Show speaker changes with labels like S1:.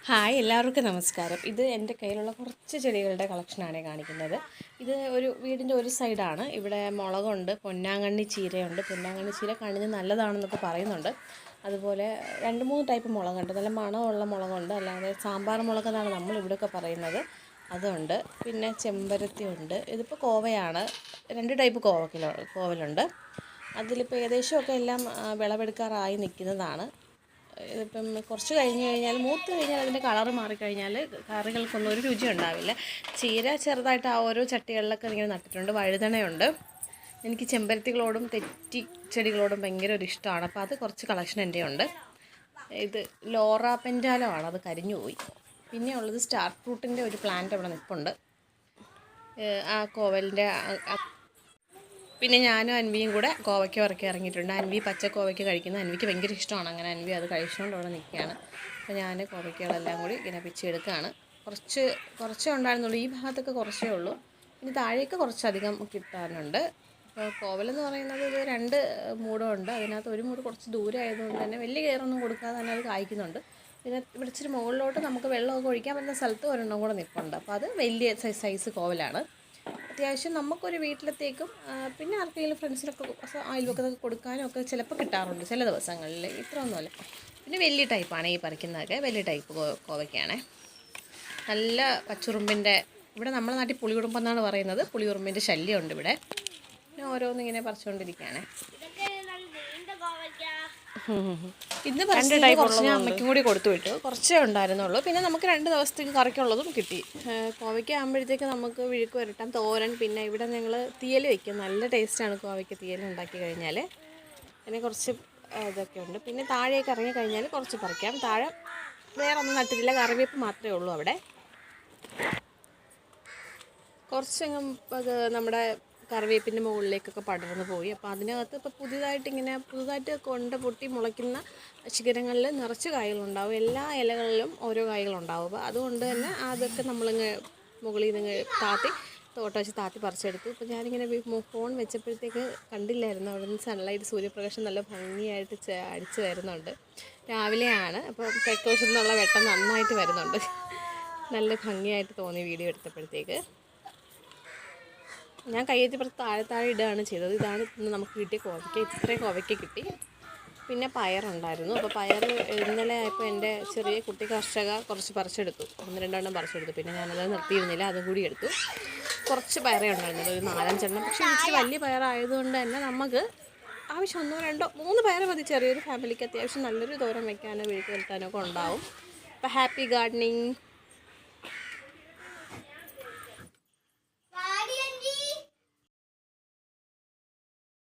S1: Hi എല്ലാവർക്കും നമസ്കാരം. ഇത് എൻ്റെ കയ്യിലുള്ള കുറച്ച് ചെടികളുടെ കളക്ഷനാണ് കാണിക്കുന്നത്. ഇത് ഒരു വീടിൻ്റെ ഒരു സൈഡാണ്. ഇവിടെ മുളകുണ്ട്, പൊന്നാങ്കണ്ണി ചീരയുണ്ട്. പൊന്നാങ്കണ്ണി ചീര കണ്ണിന് നല്ലതാണെന്നൊക്കെ പറയുന്നുണ്ട്. അതുപോലെ 2-3 ടൈപ്പ് മുളകുണ്ട്. നല്ല മണമുള്ള മുളകുണ്ട്, അല്ലാതെ സാമ്പാർ മുളകെന്നാണ് നമ്മളിവിടെയൊക്കെ പറയുന്നത്, അതുണ്ട്. പിന്നെ ചെമ്പരത്തി ഉണ്ട്. ഇതിപ്പോൾ കോവയാണ്, 2 ടൈപ്പ് കോവലുണ്ട്. അതിലിപ്പോൾ ഏകദേശമൊക്കെ എല്ലാം വിളവെടുക്കാറായി നിൽക്കുന്നതാണ്. ഇതിപ്പം കുറച്ച് കഴിഞ്ഞ് കഴിഞ്ഞാൽ, മൂത്ത് കഴിഞ്ഞാൽ അതിൻ്റെ കളറ് മാറിക്കഴിഞ്ഞാൽ കറികൾക്കൊന്നും ഒരു രുചി ഉണ്ടാവില്ല. ചീര ചെറുതായിട്ട് ആ ഓരോ ചട്ടികളിലൊക്കെ ഇങ്ങനെ നട്ടിട്ടുണ്ട്. വഴുതനയുണ്ട്. എനിക്ക് ചെമ്പരത്തികളോടും തെറ്റി ചെടികളോടും ഭയങ്കര ഒരു ഇഷ്ടമാണ്. അപ്പോൾ അത് കുറച്ച് കളക്ഷൻ എൻ്റെ ഉണ്ട്. ഇത് ലോറ പെൻറ്റാലോ ആണ്, അത് കരിഞ്ഞു പോയി. പിന്നെ ഉള്ളത് സ്റ്റാർ ഫ്രൂട്ടിൻ്റെ ഒരു പ്ലാന്റ് അവിടെ നിൽപ്പുണ്ട്. ആ കോവലിൻ്റെ പിന്നെ ഞാനും അൻവിയും കൂടെ കോവയ്ക്ക വറക്കി ഇറങ്ങിയിട്ടുണ്ട്. അൻവി പച്ച കോവയ്ക്ക കഴിക്കുന്നത് അൻവിക്ക് ഭയങ്കര ഇഷ്ടമാണ്. അങ്ങനെ അൻവി അത് കഴിച്ചുകൊണ്ട് അവിടെ നിൽക്കുകയാണ്. അപ്പോൾ ഞാൻ കോവയ്ക്കകളെല്ലാം കൂടി ഇങ്ങനെ പിച്ചെടുക്കുകയാണ്. കുറച്ചേ ഉണ്ടായിരുന്നുള്ളൂ, ഈ ഭാഗത്തൊക്കെ കുറച്ചേ ഉള്ളൂ. ഇനി താഴേക്ക് കുറച്ചധികം കിട്ടാനുണ്ട്. അപ്പോൾ കോവലെന്ന് പറയുന്നത് ഇത് 2 മൂടുണ്ട്. അതിനകത്ത് ഒരു മൂട് കുറച്ച് ദൂരെ ആയതുകൊണ്ട് തന്നെ വലിയ കെയറൊന്നും കൊടുക്കാതെ തന്നെ അത് കായ്ക്കുന്നുണ്ട്. പിന്നെ ഇവിടെ ഇച്ചിരി മുകളിലോട്ട് നമുക്ക് വെള്ളമൊക്കെ ഒഴിക്കാൻ പറ്റുന്ന സ്ഥലത്ത് ഒരെണ്ണം കൂടെ നിൽപ്പുണ്ട്. അപ്പോൾ അത് വലിയ സൈസ് കോവലാണ്. അത്യാവശ്യം നമുക്കൊരു വീട്ടിലത്തേക്കും പിന്നെ ആർക്കെങ്കിലും ഫ്രണ്ട്സിനൊക്കെ അയൽവക്കത്തൊക്കെ കൊടുക്കാനും ഒക്കെ ചിലപ്പോൾ കിട്ടാറുണ്ട് ചില ദിവസങ്ങളിൽ. ഇത്രയൊന്നുമല്ല. പിന്നെ വലിയ ടൈപ്പാണ് ഈ പറിക്കുന്നതൊക്കെ, വലിയ ടൈപ്പ് കോവയ്ക്കാണ്. നല്ല പച്ചുറുമ്പിൻ്റെ, ഇവിടെ നമ്മുടെ നാട്ടിൽ പുളിയുറുമ്പ് എന്നാണ് പറയുന്നത്. പുളിയുറുമ്പിൻ്റെ ശല്യമുണ്ട് ഇവിടെ. പിന്നെ ഓരോന്നിങ്ങനെ പറിച്ചുകൊണ്ടിരിക്കുകയാണ്. ഇന്ന് പറിച്ചിട്ട് കുറച്ച് ഞാൻ അമ്മയ്ക്കും കൂടി കൊടുത്തു വിട്ടു. കുറച്ചേ ഉണ്ടായിരുന്നുള്ളൂ. പിന്നെ നമുക്ക് 2 ദിവസത്തേക്ക് കറിക്കുള്ളതും കിട്ടി. കോവയ്ക്ക ആകുമ്പോഴത്തേക്ക് നമുക്ക് വിഴുക്ക് വരട്ടാം, തോരൻ. പിന്നെ ഇവിടെ ഞങ്ങൾ തീയൽ വയ്ക്കും. നല്ല ടേസ്റ്റാണ് കോവയ്ക്ക തീയൽ ഉണ്ടാക്കി കഴിഞ്ഞാൽ. പിന്നെ കുറച്ച് ഇതൊക്കെ ഉണ്ട്. പിന്നെ താഴേക്ക് ഇറങ്ങി കഴിഞ്ഞാൽ കുറച്ച് പറിക്കാം. താഴെ വേറെ ഒന്നും നട്ടിട്ടില്ല, കറിവേപ്പ് മാത്രമേ ഉള്ളൂ അവിടെ. കുറച്ചെങ്ങും അത് നമ്മുടെ കറിവേപ്പിൻ്റെ മുകളിലേക്കൊക്കെ പടർന്നു പോയി. അപ്പോൾ അതിനകത്ത് ഇപ്പോൾ പുതുതായിട്ട് പൊട്ടി മുളയ്ക്കുന്ന ശിഖരങ്ങളിൽ നിറച്ച് കായ്കളുണ്ടാവും. എല്ലാ ഇലകളിലും ഓരോ കായ്കളുണ്ടാവും. അപ്പോൾ അതുകൊണ്ട് തന്നെ അതൊക്കെ നമ്മളിങ്ങ് മുകളിൽ നിന്ന് തോട്ടം വെച്ച് താത്തി പറിച്ചെടുത്തു. ഇപ്പോൾ ഞാനിങ്ങനെ ഫോൺ വെച്ചപ്പോഴത്തേക്ക് കണ്ടില്ലായിരുന്നു, അവിടെ നിന്ന് സൺലൈറ്റ്, സൂര്യപ്രകാശം നല്ല ഭംഗിയായിട്ട് അടിച്ച് വരുന്നുണ്ട്. രാവിലെയാണ്, അപ്പോൾ തെക്കുവശത്തു നിന്നുള്ള വെട്ടം നന്നായിട്ട് വരുന്നുണ്ട്. നല്ല ഭംഗിയായിട്ട് തോന്നി വീഡിയോ എടുത്തപ്പോഴത്തേക്ക്. ഞാൻ കയ്യേറ്റിപ്പുറത്ത് താഴെ ഇടുകയാണ് ചെയ്തത്. ഇതാണ് ഇന്ന് നമുക്ക് കിട്ടിയ കോവയ്ക്ക. ഇത്രയും കോവയ്ക്ക കിട്ടി. പിന്നെ പയറുണ്ടായിരുന്നു. അപ്പോൾ പയർ ഇന്നലെ ആയപ്പോൾ എൻ്റെ ചെറിയ കുട്ടി കർഷക കുറച്ച് പറിച്ചെടുത്തു. 1-2 എണ്ണം പറിച്ചെടുത്തു. പിന്നെ ഞാനത് നിർത്തിയിരുന്നില്ല, അതും കൂടി എടുത്തു. കുറച്ച് പയറേ ഉണ്ടായിരുന്നത്, ഒരു 4-5 എണ്ണം. പക്ഷേ ഇച്ചിരി വലിയ പയറായതുകൊണ്ട് തന്നെ നമുക്ക് ആവശ്യം 1-2-3 പയർ മതി. ചെറിയൊരു ഫാമിലിക്ക് അത്യാവശ്യം നല്ലൊരു തോരൻ വയ്ക്കാനോ വീട്ടിൽ വരുത്താനോ ഒക്കെ ഉണ്ടാവും. അപ്പോൾ ഹാപ്പി ഗാർഡനിങ്.